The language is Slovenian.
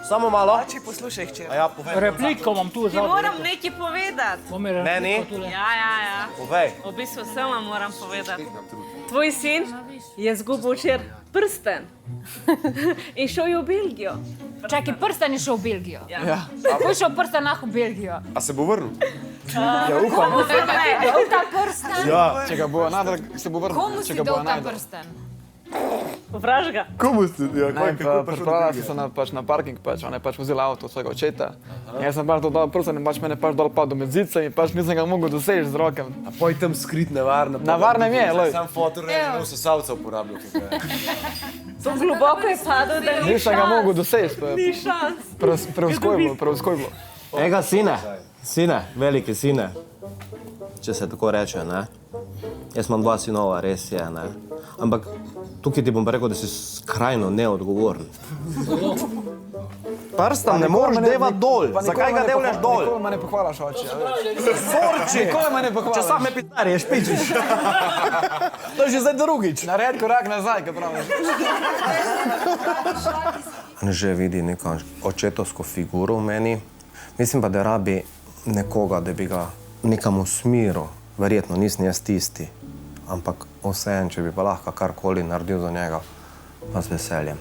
Samo malo. Če poslušaj, hčer. A ja, povej. Repliko imam tu Ti moram nekaj povedati. Meni? Ja. Povej. V bistvu vse vam moram povedati. Tvoj sin je zgubil včeraj prsten in šel je v Belgijo. Čakaj, prsten je šel v Belgijo. Ja. Kako je šel prsten v Belgijo? A se bo vrnil? Ja, upam. Ta prsten? Ja. Če ga bo najdel, se bo vrnil. Komu si dal ta prsten? Vpraš ga. Komu si? Ja, Ne, pripravljala sem se na parking, ona je vozila avto od svojega očeta. Jaz sem to dal prsten in mene dol padel med zice in nisem ga mogel doseči z rokem. A poj tam skrit nevarno. Na varnem je, loj. Sam fotorežim sesalca uporabljal. To globoko je padel, da ni Nisem ga šans. mogel doseči. Ni šans. Preuskoj bilo. Ega, sine, veliki sine, če se tako reče, ne? Jaz imam 2 sinova, res je, ne? Ampak tukaj ti bom pa rekel, da si skrajno neodgovoren. Prstam ne moreš devati dol. Zakaj ga devljaš dol? Nikoli me ne pohvalaš, oče. Sorči! Nikoli me ne pohvalaš. Če sam me pitarješ, pičiš. To je že zdaj drugič. Naredi korak nazaj, kaj praviš. Že vidi neko očetovsko figuro v meni. Mislim pa, da rabi nekoga, da bi ga nekam usmeril. Verjetno nisem jaz tisti. Ampak vseeno, če bi pa lahko karkoli naredil za njega, pa z veseljem.